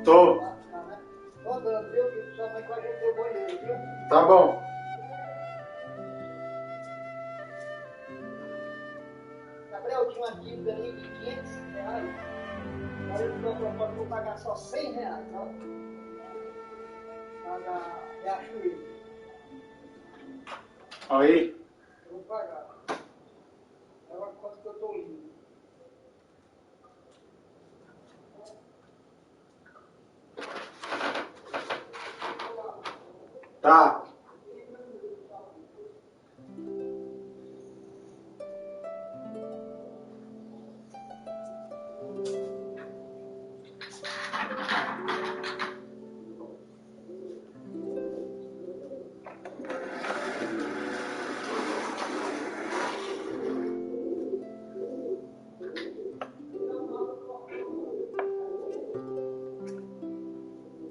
Tô. Rodando, viu? Que sua mãe com a gente levou ele, viu? Tá bom. Gabriel, tinha uma dívida ali de R$ 500. Aí ele falou, pode vou pagar só R$ 100, ó. Pagar Riachuelo. Aí. Eu vou pagar. É uma conta que eu tô indo. Tá.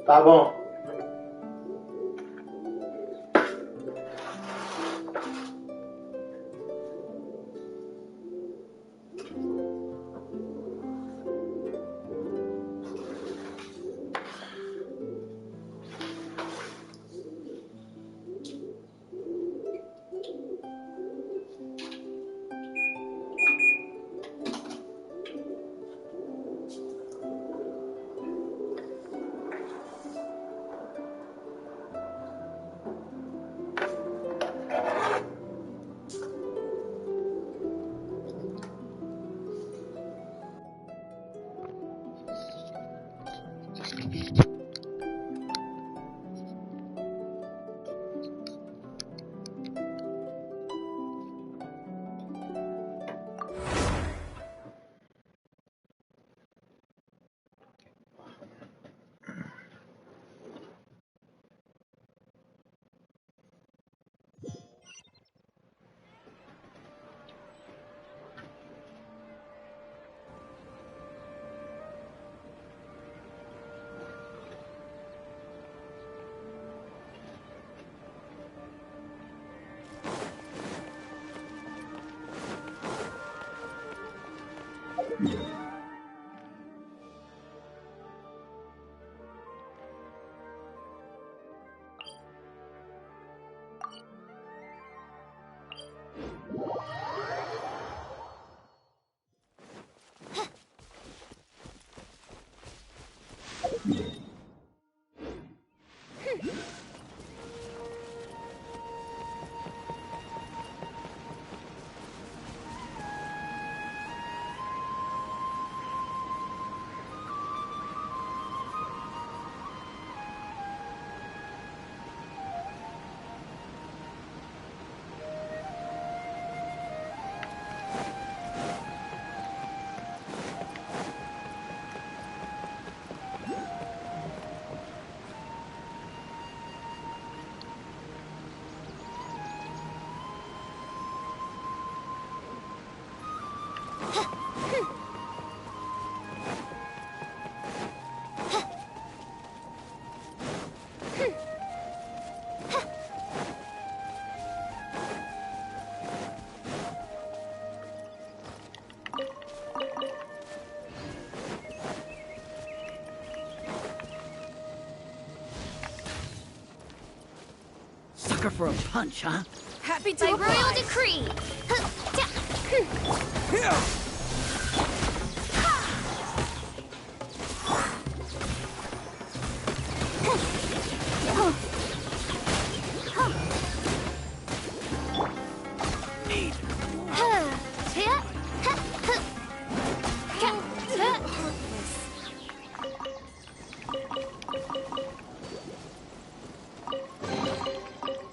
Tá bom. Sucker for a punch, huh? Happy to oblige. Royal decree.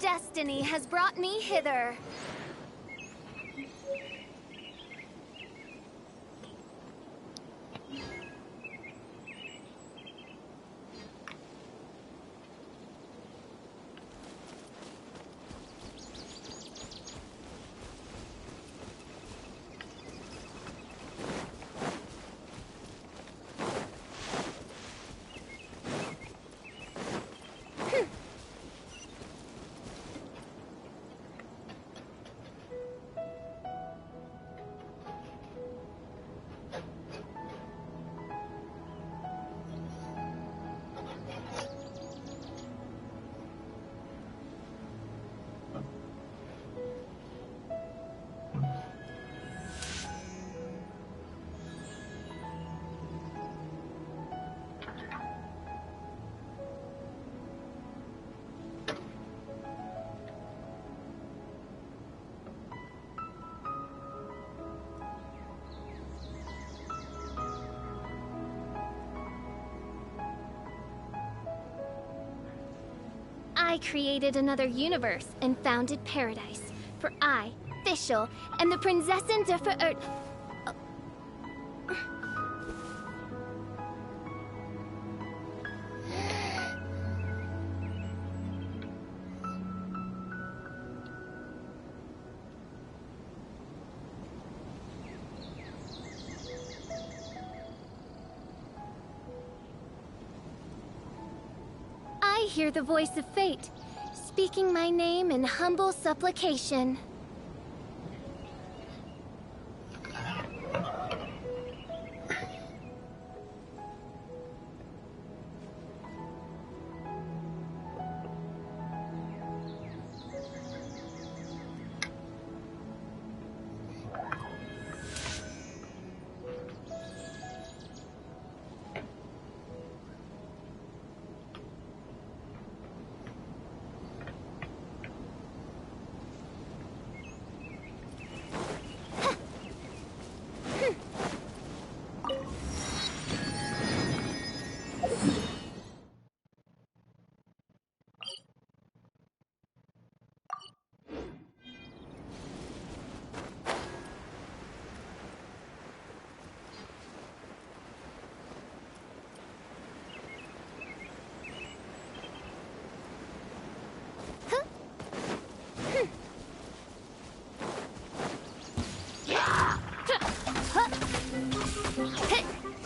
Destiny has brought me hither. I created another universe and founded paradise. For I, Fischl, am the Prinzessin der Verirrt... I hear the voice of fate, speaking my name in humble supplication.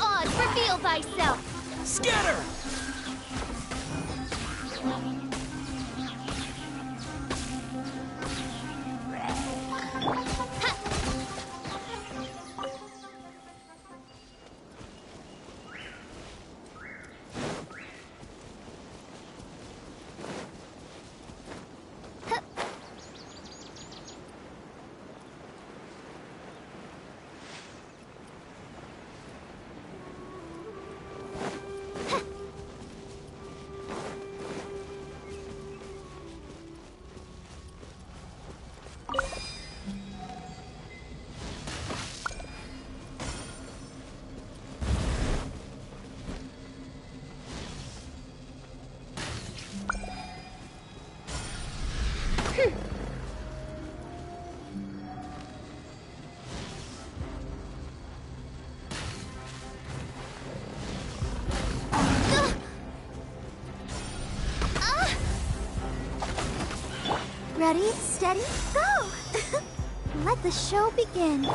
Oz, reveal thyself! Scatter! Ready, steady, go! Let the show begin.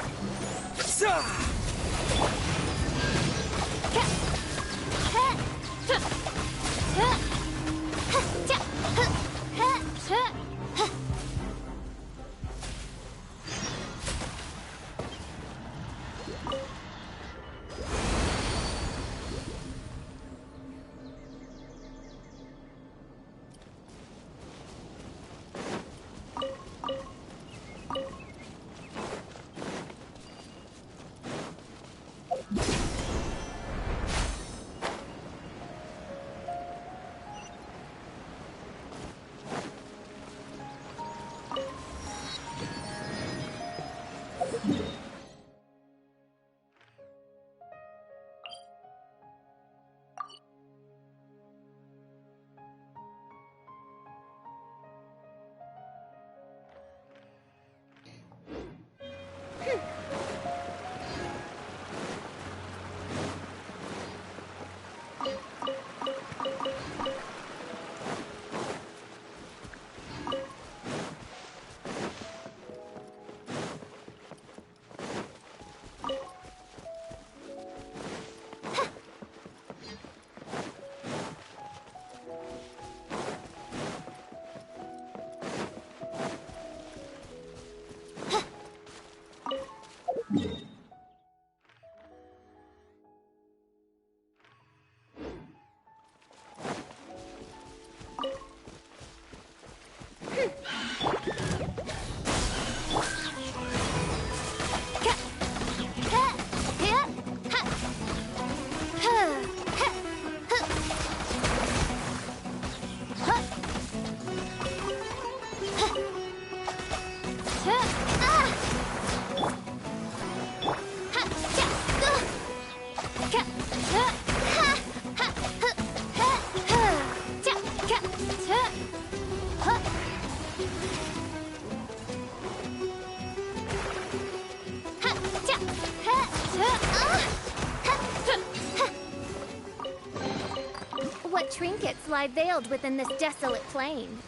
trinkets lie veiled within this desolate plain.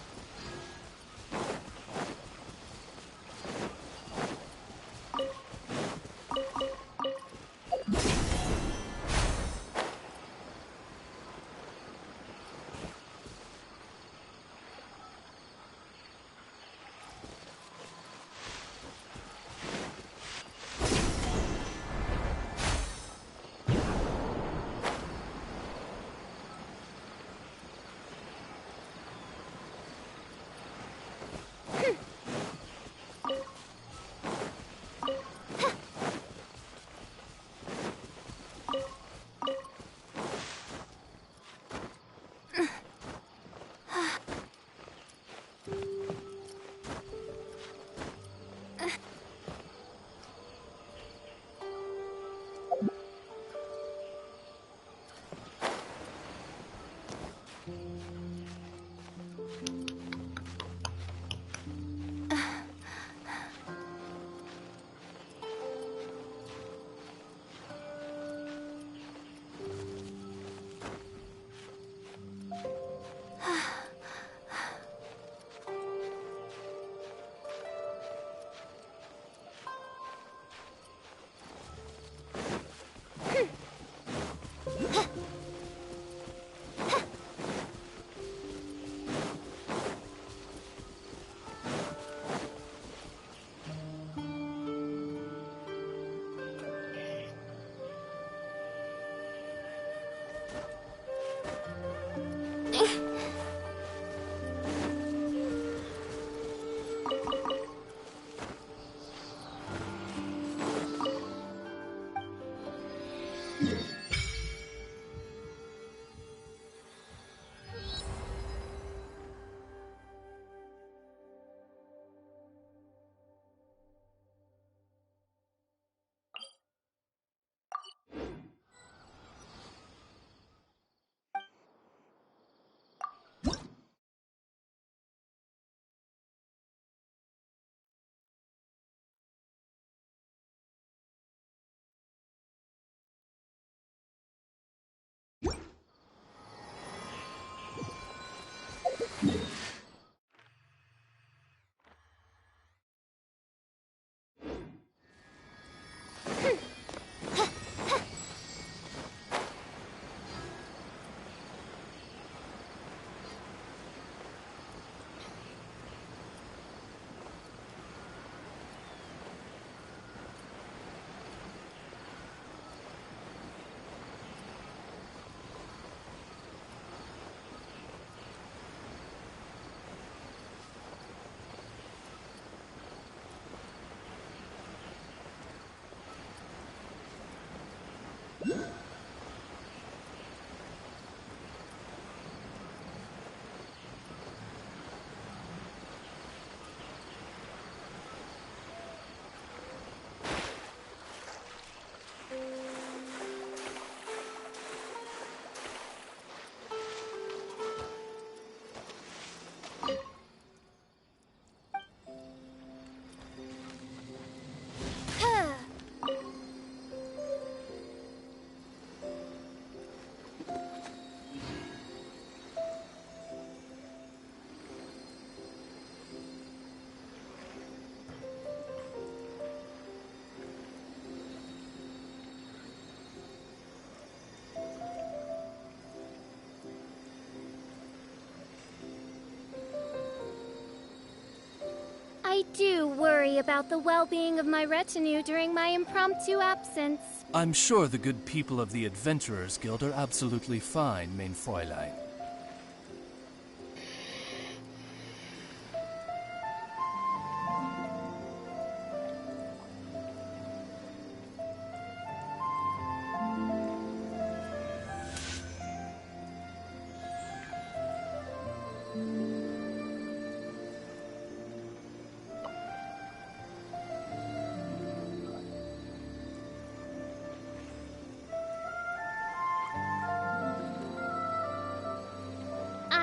I do worry about the well-being of my retinue during my impromptu absence. I'm sure the good people of the Adventurers Guild are absolutely fine, mein Fräulein.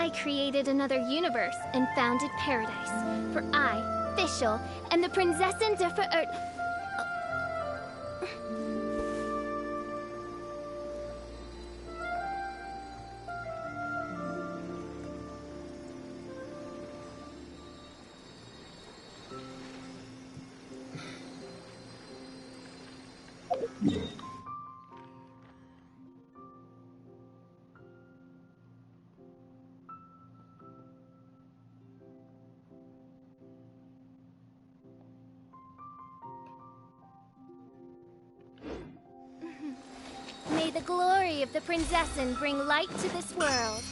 I created another universe and founded paradise. For I, Fischl, and the Prinzessin der Verirrt... the glory of the Prinzessin bring light to this world.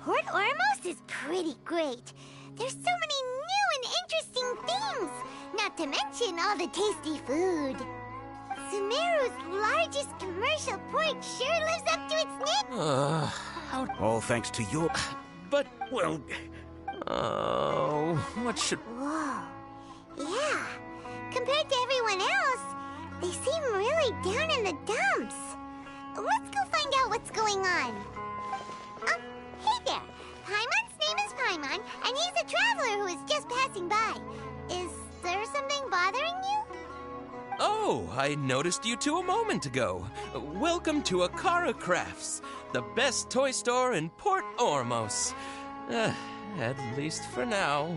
Port Ormos is pretty great. There's so many new and interesting things, not to mention all the tasty food. Sumeru's largest commercial port sure lives up to its name. All thanks to your... But, well... Oh, what should... Whoa. Yeah. Compared to everyone else, they seem really down in the dumps. Let's go find out what's going on. Hey there. Paimon's name is Paimon, and he's a traveler who is just passing by. Is there something bothering you? Oh, I noticed you two a moment ago. Welcome to Akara Crafts, the best toy store in Port Ormos. At least for now.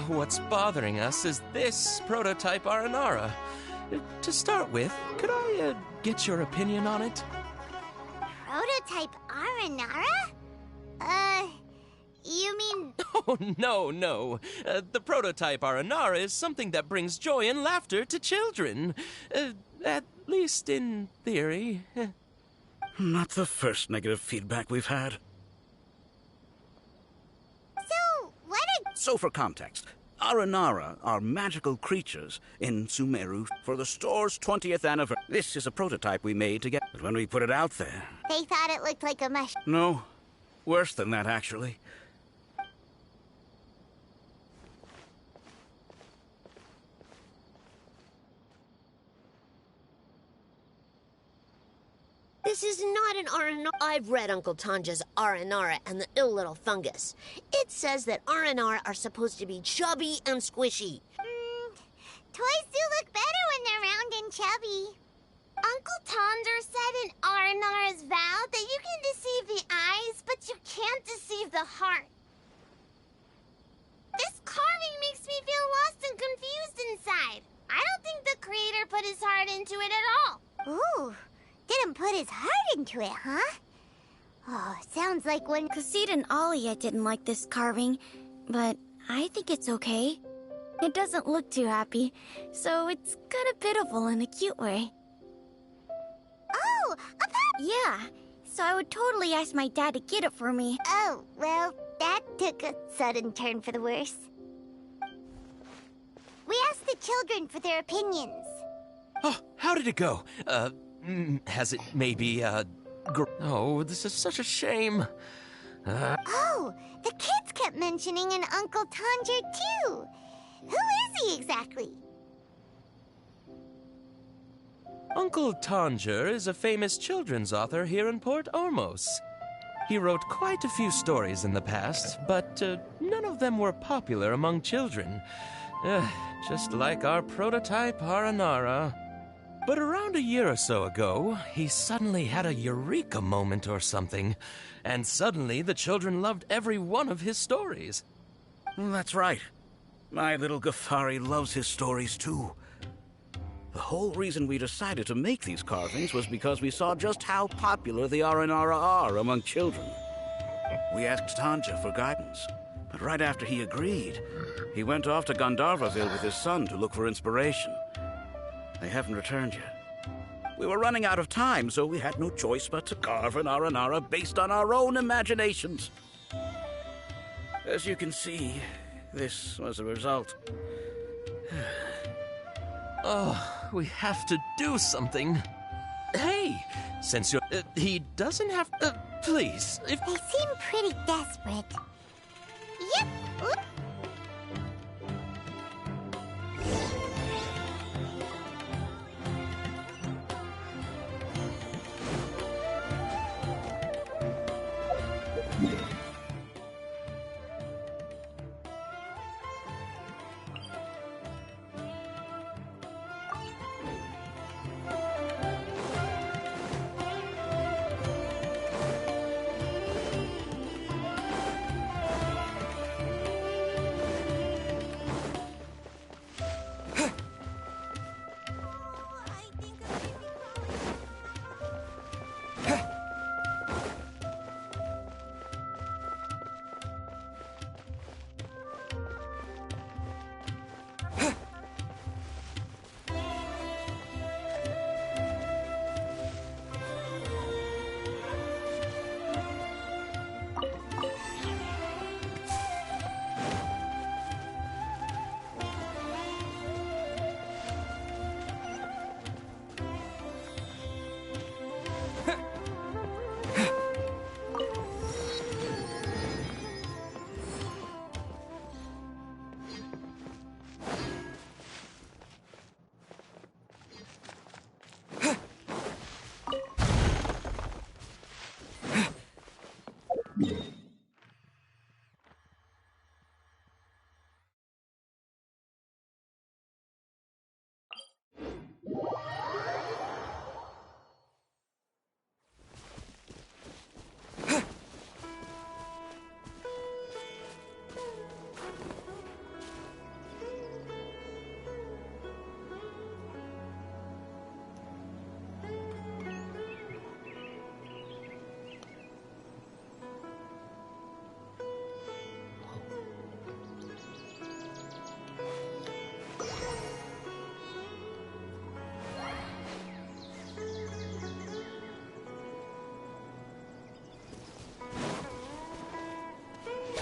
What's bothering us is this prototype Aranara. To start with, could I get your opinion on it? Prototype Aranara? You mean... Oh, no. The prototype Aranara is something that brings joy and laughter to children. At least in theory. Not the first negative feedback we've had. So, So for context, Aranara are magical creatures in Sumeru for the store's 20th anniversary. This is a prototype we made to get... But when we put it out there... They thought it looked like a mush. No. Worse than that, actually. This is not an Aranara. I've read Uncle Tanja's Aranara and the Ill Little Fungus. It says that Aranara are supposed to be chubby and squishy. Toys do look better when they're round and chubby. Uncle Tonder said in Aranara's vow that you can deceive the eyes, but you can't deceive the heart. This carving makes me feel lost and confused inside. I don't think the creator put his heart into it at all. Ooh, didn't put his heart into it, huh? Oh, sounds like when... Kassid and Alia didn't like this carving, but I think it's okay. It doesn't look too happy, so it's kind of pitiful in a cute way. Oh, a pup! Yeah, so I would totally ask my dad to get it for me. Oh, well, that took a sudden turn for the worse. We asked the children for their opinions. Oh, how did it go? Has it maybe, Oh, this is such a shame. Oh, the kids kept mentioning an Uncle Tanger, too. Who is he exactly? Uncle Tanger is a famous children's author here in Port Ormos. He wrote quite a few stories in the past, but none of them were popular among children. Just like our prototype Aranara. But around a year or so ago, he suddenly had a eureka moment or something, and suddenly the children loved every one of his stories. That's right. My little Ghaffari loves his stories too. The whole reason we decided to make these carvings was because we saw just how popular the Aranara are among children. We asked Tanja for guidance, but right after he agreed, he went off to Gandharvaville with his son to look for inspiration. They haven't returned yet. We were running out of time, so we had no choice but to carve an Aranara based on our own imaginations. As you can see, this was the result. Oh, we have to do something. Hey, since you're... he doesn't have... please, if... They seem pretty desperate. Yep. Oop.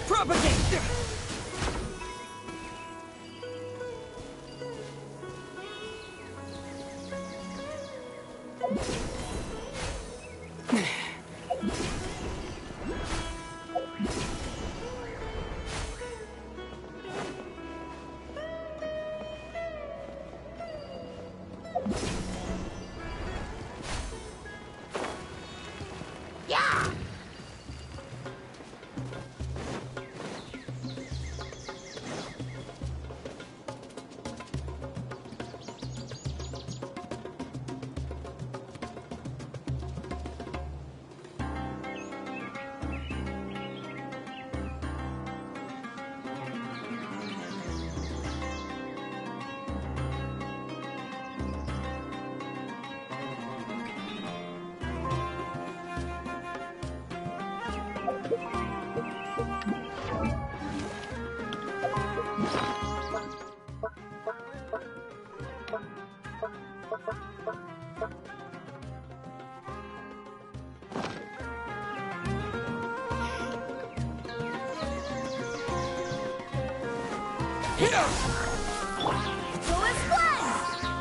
Propagate! Goa Splend!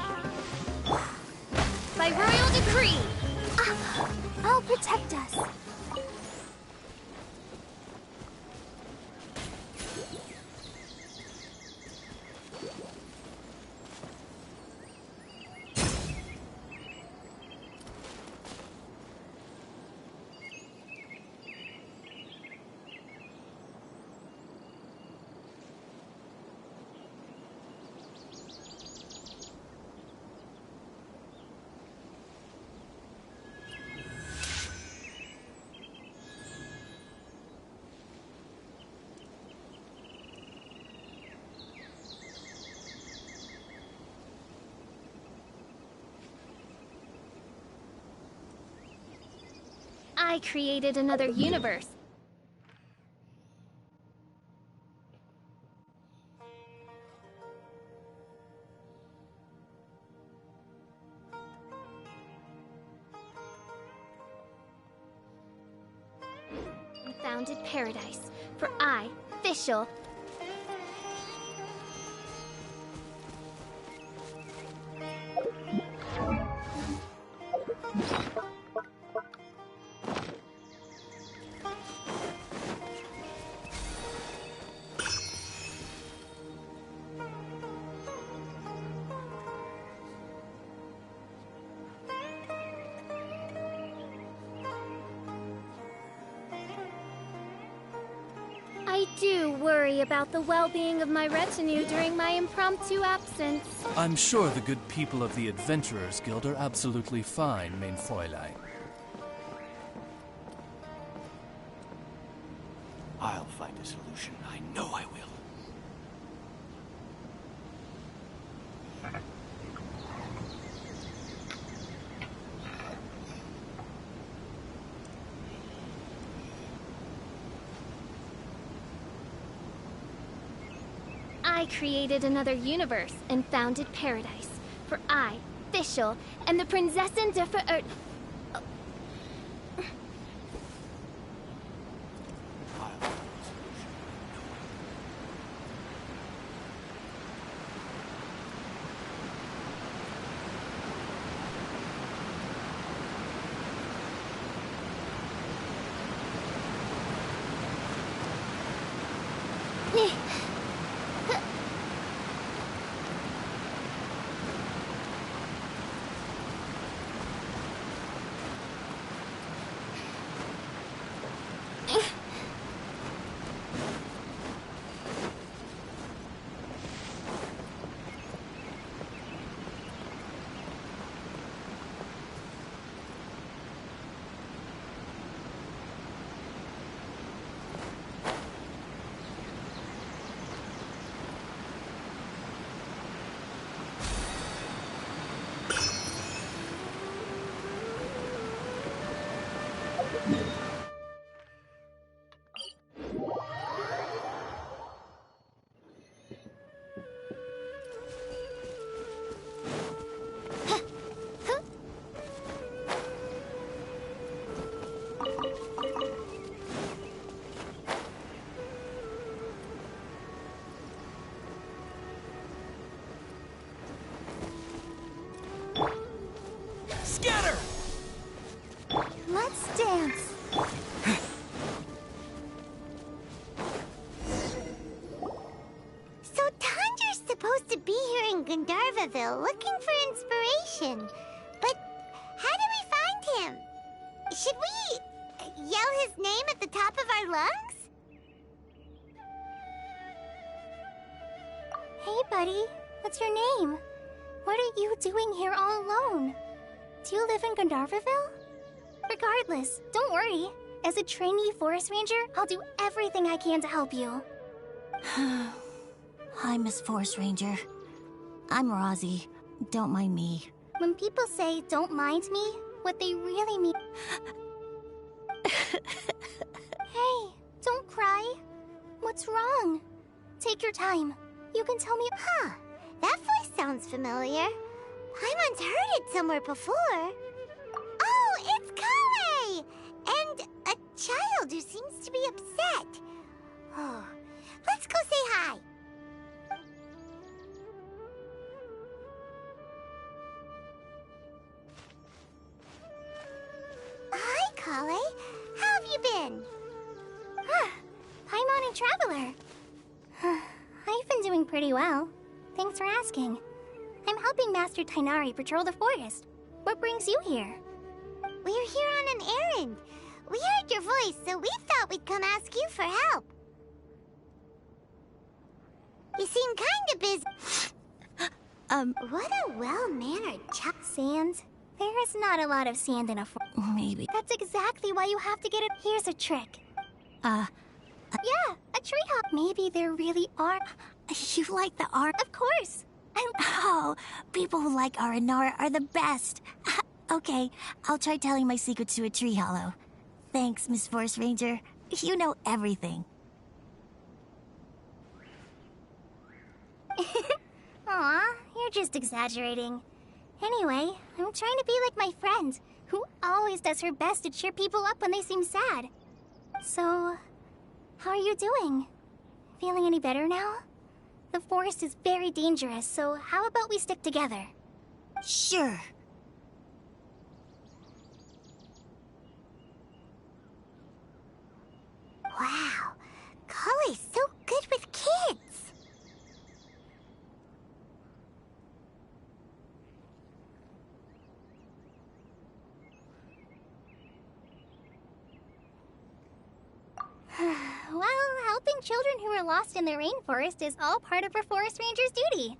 By royal decree! I'll protect us. I created another universe. And founded paradise. For I, Fischl, I do worry about the well-being of my retinue during my impromptu absence. I'm sure the good people of the Adventurers Guild are absolutely fine, mein Fräulein. I'll find a solution. I know I will. I created another universe and founded paradise. For I, Fischl, am the Prinzessin der Ver... Scatter! Let's dance. So Tandra's supposed to be here in Gandharvaville looking for inspiration. But how do we find him? Should we yell his name at the top of our lungs? Hey, buddy. What's your name? What are you doing here all alone? Do you live in Gandharvaville? Regardless, don't worry. As a trainee forest ranger, I'll do everything I can to help you. Hi, Miss Forest Ranger. I'm Rozzy. Don't mind me. When people say don't mind me, what they really mean... Hey, don't cry. What's wrong? Take your time. You can tell me... Huh, that voice sounds familiar. Paimon's heard it somewhere before. Oh, it's Kawe! And a child who seems to be upset. Oh, let's go say hi. traveler. I've been doing pretty well. Thanks for asking. I'm helping Master Tighnari patrol the forest. What brings you here? We're here on an errand. We heard your voice, so we thought we'd come ask you for help. You seem kinda busy. What a well-mannered child. Sand? There is not a lot of sand in a forest. Maybe. That's exactly why you have to get it. Here's a trick. Yeah, a treehop. Maybe there really are. You like the art? Of course. Oh, people who like Aranara are the best. Okay, I'll try telling my secret to a tree hollow. Thanks, Miss Forest Ranger. You know everything. Aw, you're just exaggerating. Anyway, I'm trying to be like my friend, who always does her best to cheer people up when they seem sad. So, how are you doing? Feeling any better now? The forest is very dangerous, so how about we stick together? Sure. Wow, Cully's so good with kids. Well, helping children who are lost in the rainforest is all part of a forest ranger's duty.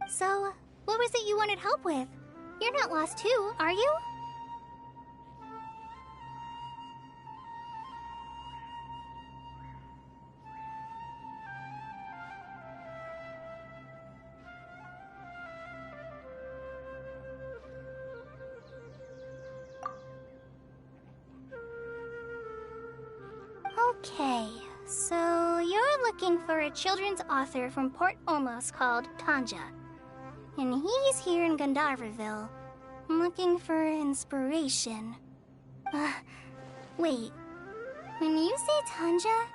So, what was it you wanted help with? You're not lost too, are you? Okay, so you're looking for a children's author from Port Ormos called Tanja. And he's here in Gandharvaville. I'm looking for inspiration. Wait. When you say Tanja,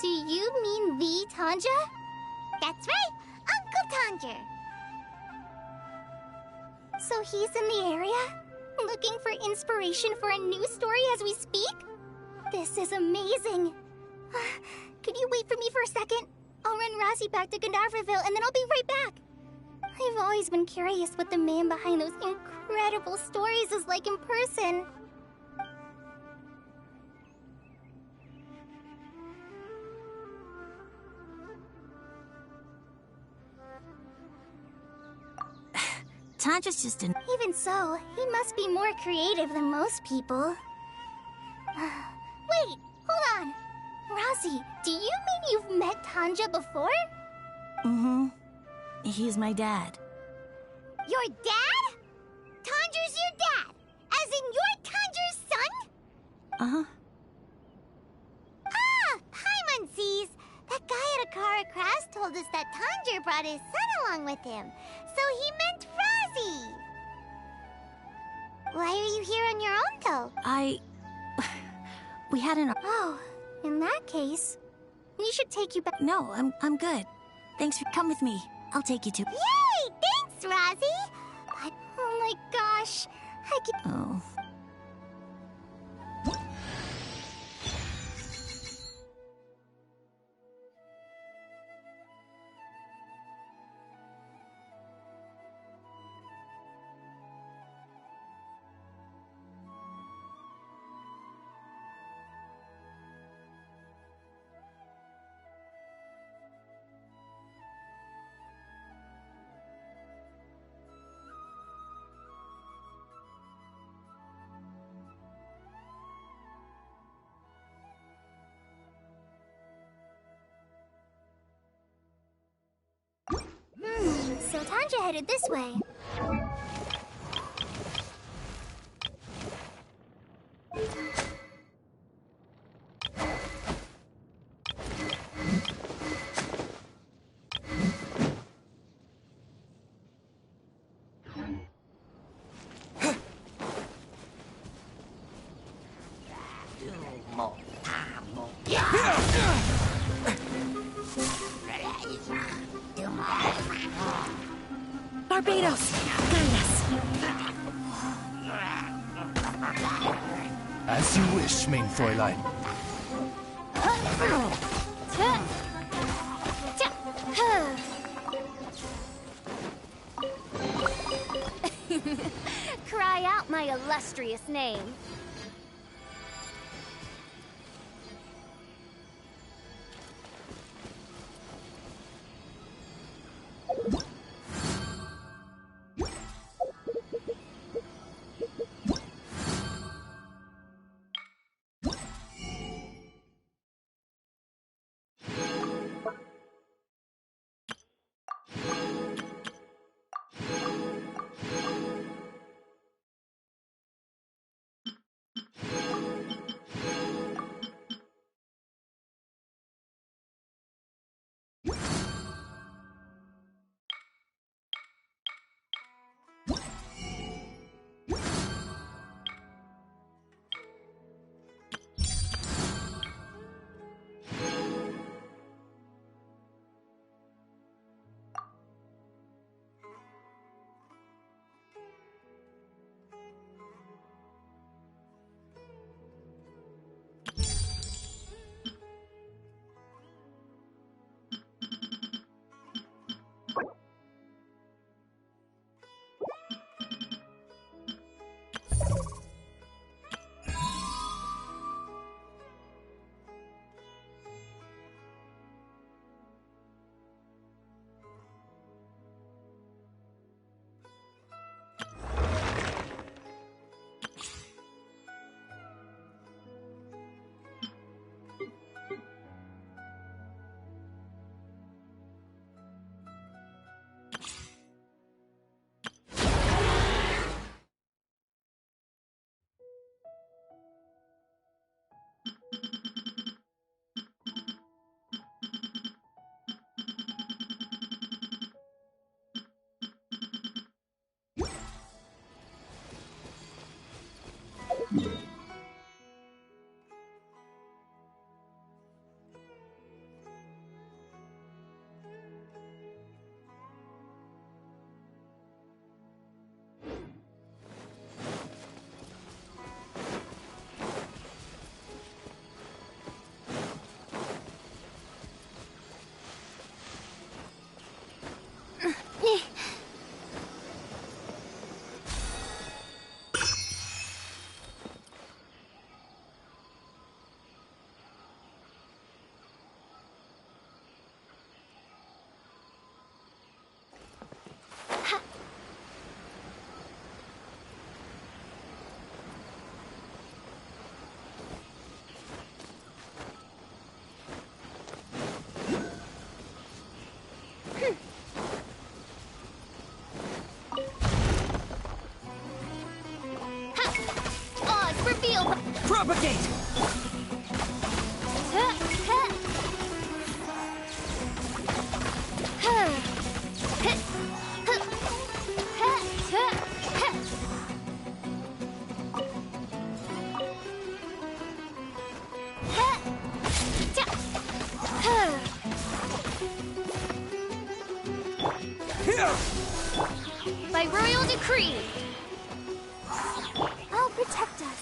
do you mean the Tanja? That's right, Uncle Tanja. So he's in the area? Looking for inspiration for a new story as we speak? This is amazing. Could you wait for me for a second? I'll run Razi back to Gandharvaville and then I'll be right back. I've always been curious what the man behind those incredible stories is like in person. Tanja's just an... Even so, he must be more creative than most people. Wait, hold on. Razi, do you mean you've met Tanja before? Mm-hmm. He's my dad. Your dad? Tanja's your dad? As in you're Tanja's son? Uh-huh. Ah, Paimon sees. That guy at Akara Crafts told us that Tanja brought his son along with him. So he meant Razi. Why are you here on your own, though? We had an... Oh, in that case, we should take you back. No, I'm good. Thanks for... Come with me. I'll take you to... Yay! Thanks, Razi! But, oh my gosh, I can... Oh... So Tanja headed this way. Barbatos! Guide us! As you wish, mein Fräulein. Cry out my illustrious name. Propagate! By royal decree. I'll protect us.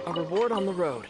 A reward on the road.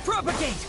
Propagate!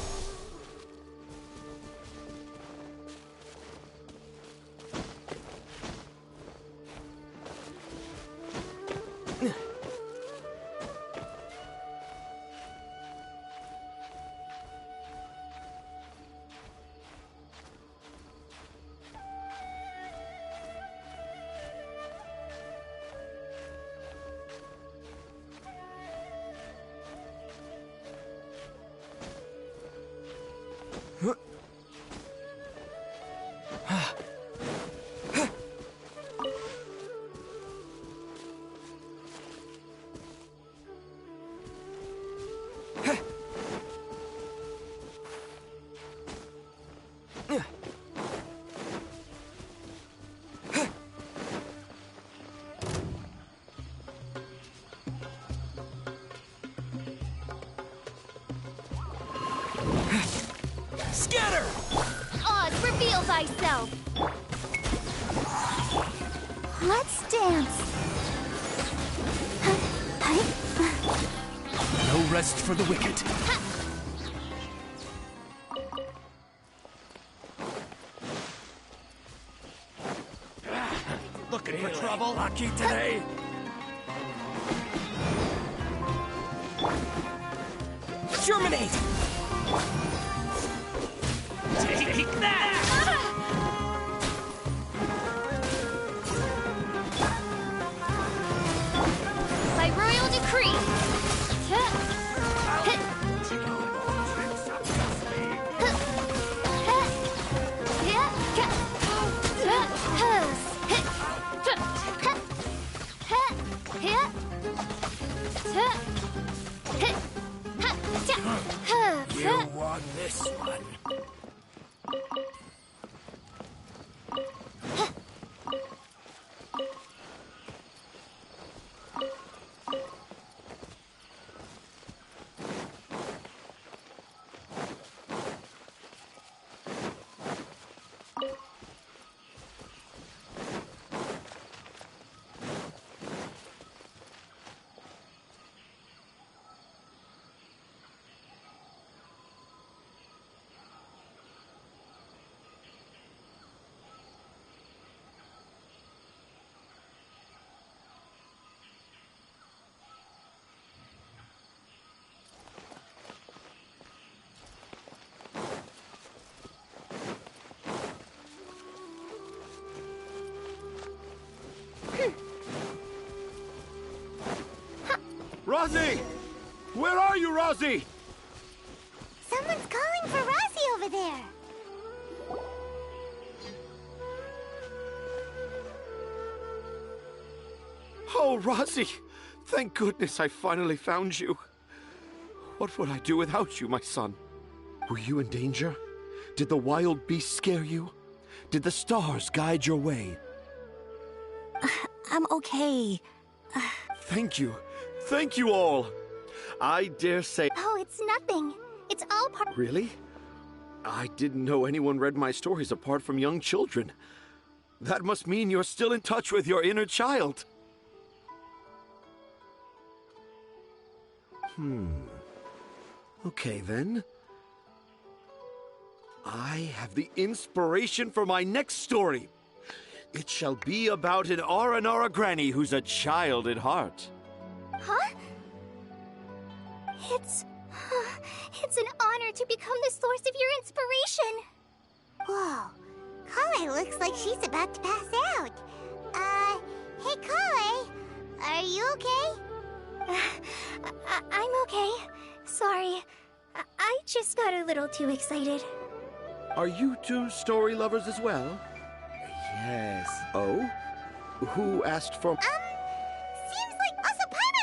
Scatter! Oz, reveal thyself! Let's dance. No rest for the wicked. Looking for trouble? Lucky today? Germinate! Take that! By royal decree! You won this one. Rosie! Where are you, Rosie? Someone's calling for Rosie over there. Oh, Rosie! Thank goodness I finally found you. What would I do without you, my son? Were you in danger? Did the wild beasts scare you? Did the stars guide your way? I'm okay. Thank you. Thank you all. I dare say... Oh, it's nothing. It's all part... Really? I didn't know anyone read my stories apart from young children. That must mean you're still in touch with your inner child. Okay, then. I have the inspiration for my next story. It shall be about an Aranara granny who's a child at heart. Huh? It's an honor to become the source of your inspiration. Whoa. Kale looks like she's about to pass out. Hey Kale, are you okay? I'm okay. Sorry. I just got a little too excited. Are you two story lovers as well? Yes. Oh? Who asked for... Seems like Osapaima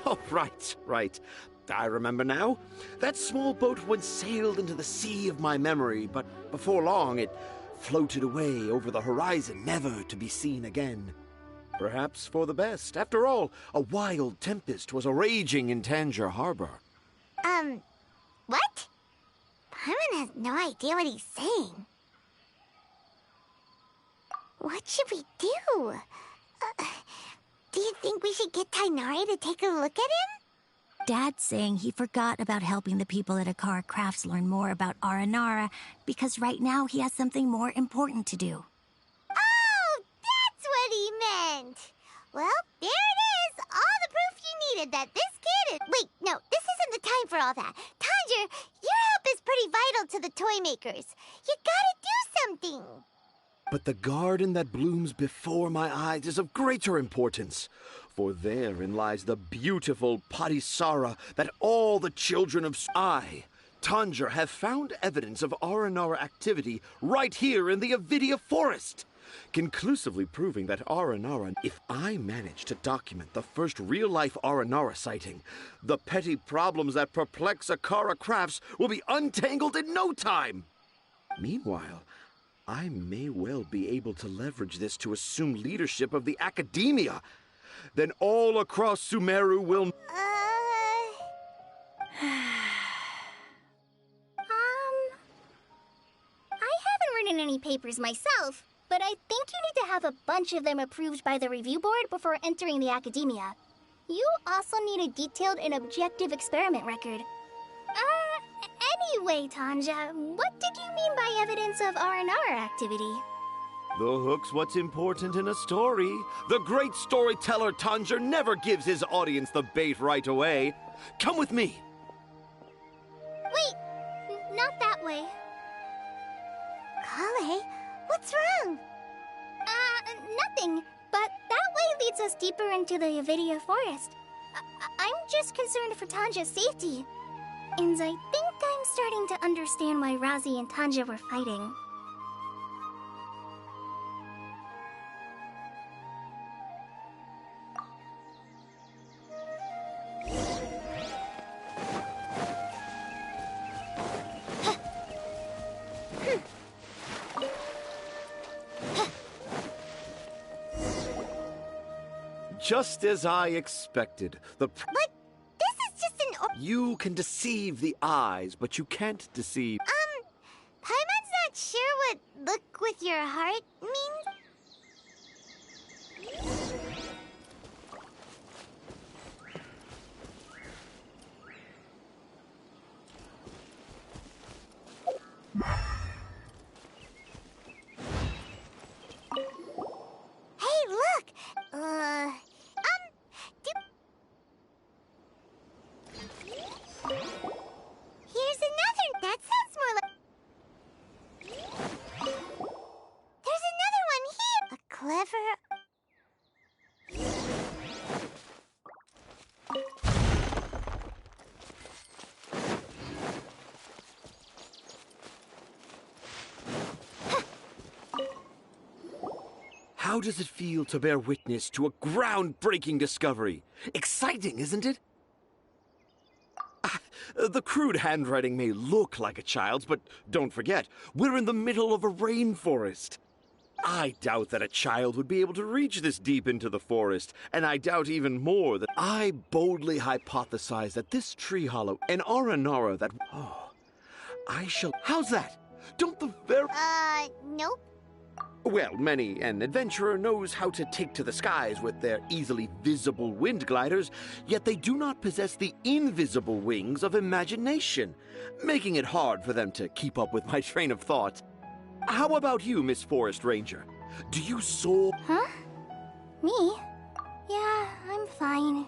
Oh, right. I remember now. That small boat once sailed into the sea of my memory, but before long it floated away over the horizon, never to be seen again. Perhaps for the best. After all, a wild tempest was raging in Tangier Harbor. What? Paimon has no idea what he's saying. What should we do? Do you think we should get Tighnari to take a look at him? Dad's saying he forgot about helping the people at Akara Crafts learn more about Aranara because right now he has something more important to do. Oh, that's what he meant! Well, there it is! All the proof you needed that this kid is... Wait, no, this isn't the time for all that. Tanjir, your help is pretty vital to the toy makers. You gotta do something! But the garden that blooms before my eyes is of greater importance, for therein lies the beautiful Padisara that all the children of Tanjir have found evidence of Aranara activity right here in the Avidia Forest, conclusively proving that Aranara... If I manage to document the first real-life Aranara sighting, the petty problems that perplex Akara Crafts will be untangled in no time. Meanwhile, I may well be able to leverage this to assume leadership of the Academia. Then all across Sumeru will... I haven't written any papers myself, but I think you need to have a bunch of them approved by the review board before entering the Academia. You also need a detailed and objective experiment record. Anyway, Tanja, what did you mean by evidence of Aranara activity? The hook's what's important in a story. The great storyteller Tanjir never gives his audience the bait right away. Come with me. Wait, not that way. Kale, what's wrong? Nothing. But that way leads us deeper into the Avidia Forest. I'm just concerned for Tanja's safety. And I think I'm starting to understand why Razi and Tanja were fighting. Just as I expected. But this is just an... You can deceive the eyes, but you can't deceive... Paimon's not sure what look with your heart means? Hey, look! Here's another. That sounds more like... There's another one here! A clever... How does it feel to bear witness to a groundbreaking discovery? Exciting, isn't it? The crude handwriting may look like a child's, but don't forget, we're in the middle of a rainforest. I doubt that a child would be able to reach this deep into the forest, and I doubt even more that I boldly hypothesize that this tree hollow and Aranara that... Oh, I shall... How's that? Don't the very... Nope. Well, many an adventurer knows how to take to the skies with their easily visible wind gliders, yet they do not possess the invisible wings of imagination, making it hard for them to keep up with my train of thought. How about you, Miss Forest Ranger? Do you soar? Huh? Me? Yeah, I'm fine.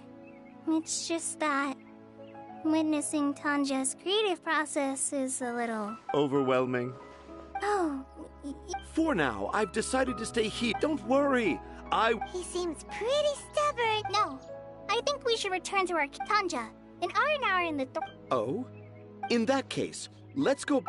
It's just that witnessing Tanja's creative process is a little... Overwhelming. Oh. For now, I've decided to stay here. Don't worry. He seems pretty stubborn. No. I think we should return to our Tanja. An hour in the... Oh? In that case, let's go...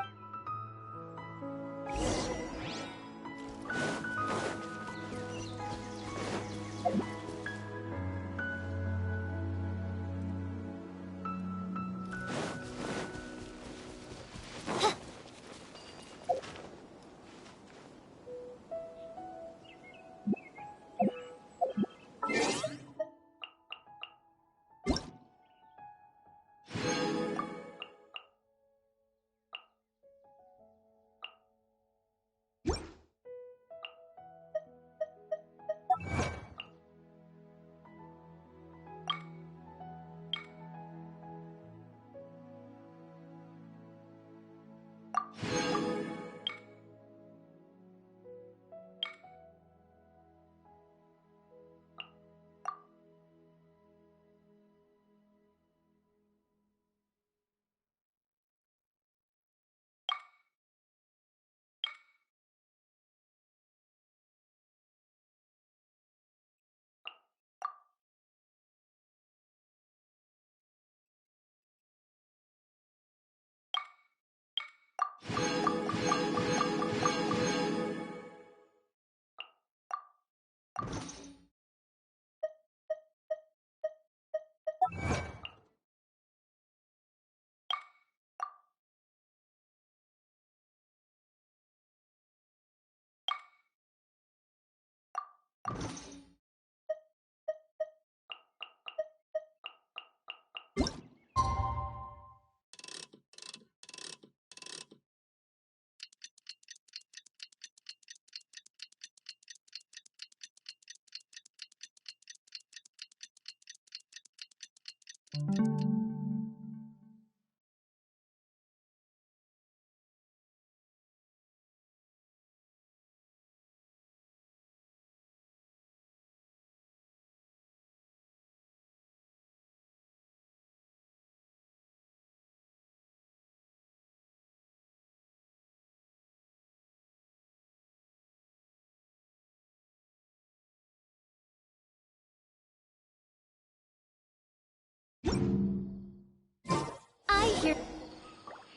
I hear...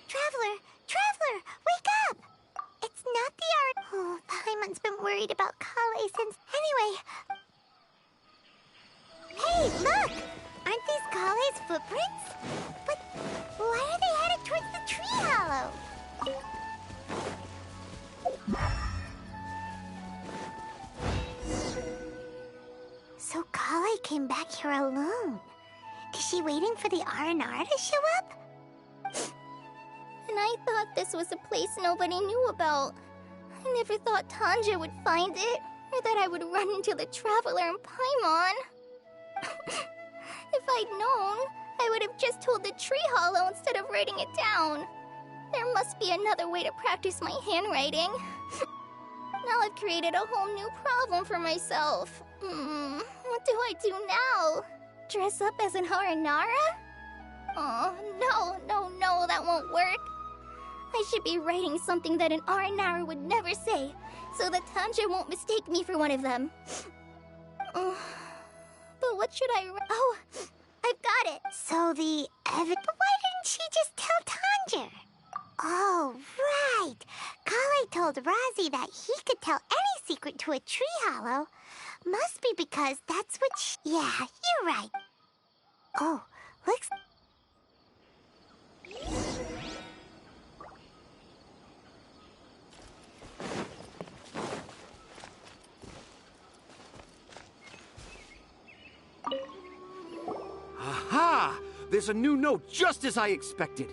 Traveler, wake up! It's not the art... Oh, Paimon's been worried about Kale since... Anyway... Hey, look! Aren't these Kale's footprints? But why are they headed towards the tree hollow? So Kale came back here alone. Is she waiting for the Aranara to show up? And I thought this was a place nobody knew about. I never thought Tanja would find it, or that I would run into the Traveler and Paimon. If I'd known, I would have just told the tree hollow instead of writing it down. There must be another way to practice my handwriting. Now I've created a whole new problem for myself. What do I do now? Dress up as an Aranara? Oh, no, that won't work. I should be writing something that an Aranara would never say, so that Tanja won't mistake me for one of them. But what should I write? Oh, I've got it. So the But why didn't she just tell Tanja? Oh, right. Kale told Razi that he could tell any secret to a tree hollow. Must be because that's what she... Yeah, you're right. Oh, looks... Aha! There's a new note just as I expected.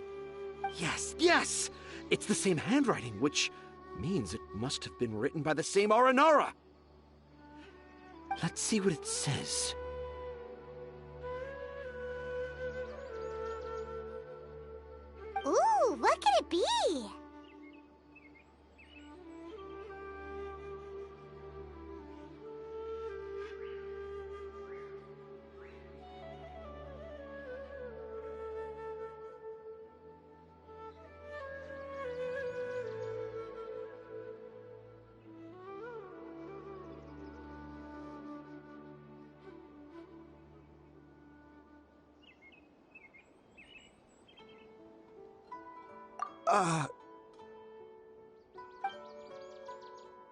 Yes! It's the same handwriting, which means it must have been written by the same Aranara. Let's see what it says. Ooh, what could it be?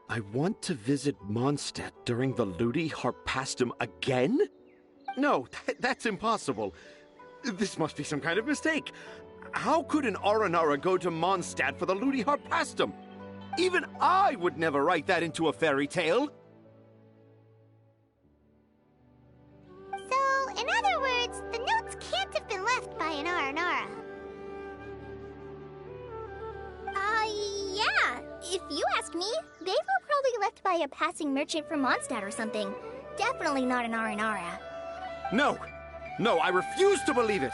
I want to visit Mondstadt during the Ludi Harpastum again? No, that's impossible. This must be some kind of mistake. How could an Aranara go to Mondstadt for the Ludi Harpastum? Even I would never write that into a fairy tale. So, in other words, the notes can't have been left by an Aranara. Yeah. If you ask me, they were probably left by a passing merchant from Mondstadt or something. Definitely not an Aranara. No, I refuse to believe it.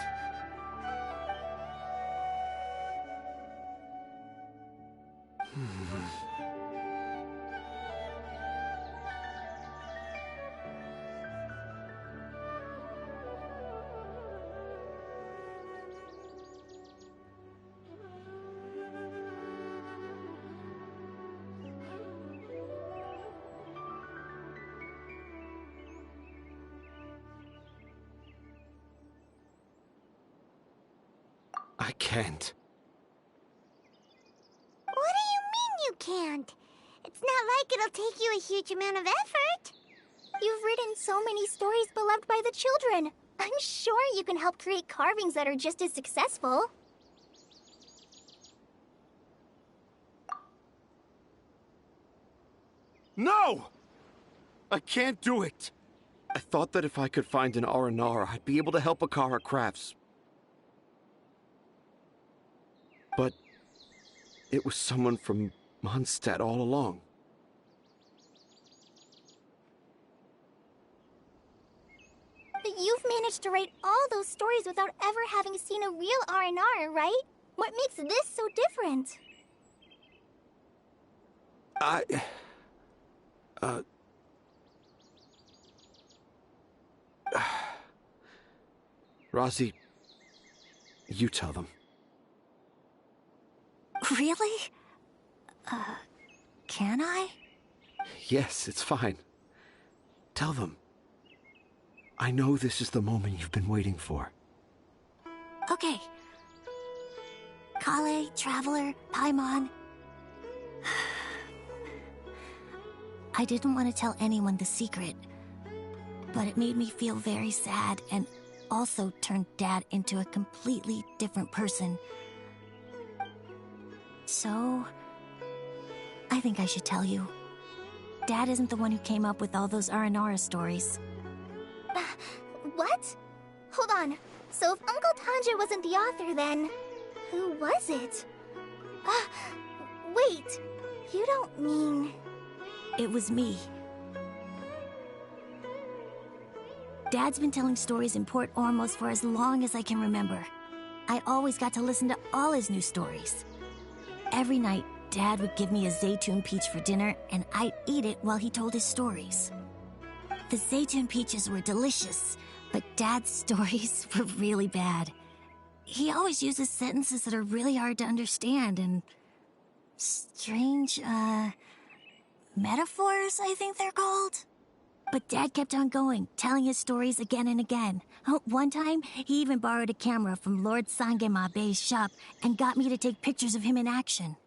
I can't. What do you mean you can't? It's not like it'll take you a huge amount of effort. You've written so many stories beloved by the children. I'm sure you can help create carvings that are just as successful. No! I can't do it. I thought that if I could find an R&R, I'd be able to help Akara Crafts. But it was someone from Mondstadt all along. But you've managed to write all those stories without ever having seen a real R&R, right? What makes this so different? Rosie, you tell them. Really? Can I? Yes, it's fine. Tell them. I know this is the moment you've been waiting for. Okay. Kale, Traveler, Paimon. I didn't want to tell anyone the secret, but it made me feel very sad and also turned Dad into a completely different person. So, I think I should tell you. Dad isn't the one who came up with all those Aranara stories. What? Hold on. So if Uncle Tanja wasn't the author, then who was it? Wait. You don't mean... It was me. Dad's been telling stories in Port Ormos for as long as I can remember. I always got to listen to all his new stories. Every night, Dad would give me a Zaytun peach for dinner, and I'd eat it while he told his stories. The Zaytun peaches were delicious, but Dad's stories were really bad. He always uses sentences that are really hard to understand and strange, metaphors, I think they're called. But Dad kept on going, telling his stories again and again. One time, he even borrowed a camera from Lord Sangema Bey's shop and got me to take pictures of him in action.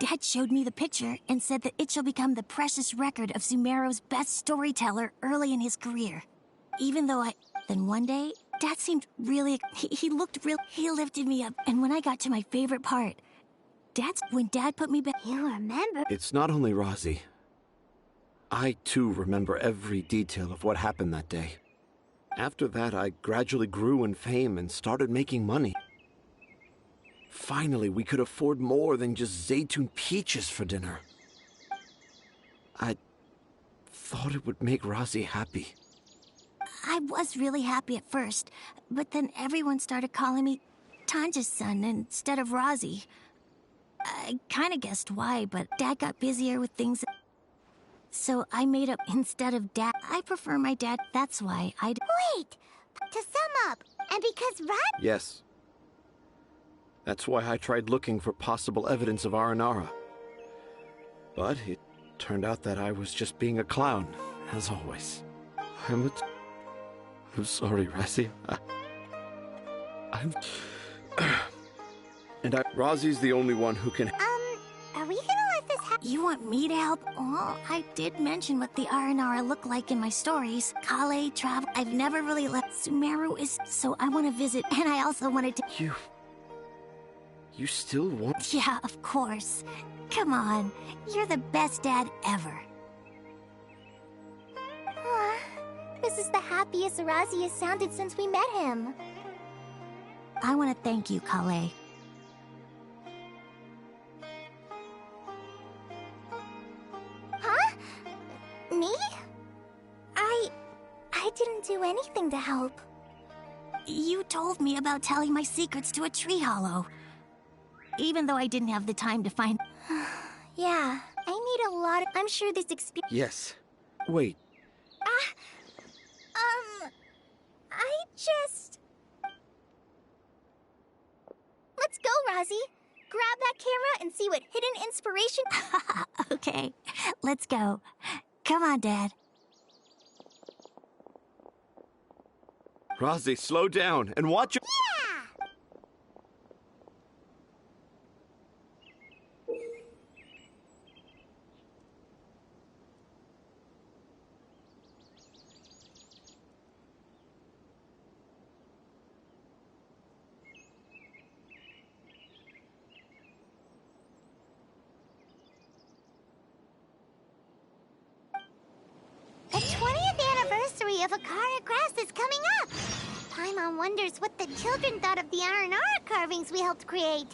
Dad showed me the picture and said that it shall become the precious record of Sumeru's best storyteller early in his career. Even though Then one day, Dad seemed really... He looked real... He lifted me up, and when I got to my favorite part... When Dad put me back... You remember? It's not only Rosie. I, too, remember every detail of what happened that day. After that, I gradually grew in fame and started making money. Finally, we could afford more than just Zaytun peaches for dinner. I thought it would make Rosie happy. I was really happy at first, but then everyone started calling me Tanja's son instead of Rosie. I kinda guessed why, but Dad got busier with things. So I made up instead of Dad. I prefer my dad, that's why I'd... Wait! To sum up, and because Yes. That's why I tried looking for possible evidence of Aranara. But it turned out that I was just being a clown, as always. I'm sorry, Razzie. Rosie's the only one who can... Are we gonna let this happen? You want me to help? Oh, I did mention what the Aranara look like in my stories. Kale, Travel... I've never really left. Sumeru is... So I want to visit, and I also wanted to... You still want... Yeah, of course. Come on. You're the best dad ever. This is the happiest Arazi has sounded since we met him. I want to thank you, Kale. Huh? Me? I didn't do anything to help. You told me about telling my secrets to a tree hollow. Even though I didn't have the time to find... Yeah, I need a lot of... I'm sure this experience... Yes. Wait. I just... Let's go, Razi. Grab that camera and see what hidden inspiration... Okay, let's go. Come on, Dad. Rosie, slow down and watch your... Yeah! anniversary of Akara Crafts is coming up. Paimon wonders what the children thought of the Aranara carvings we helped create.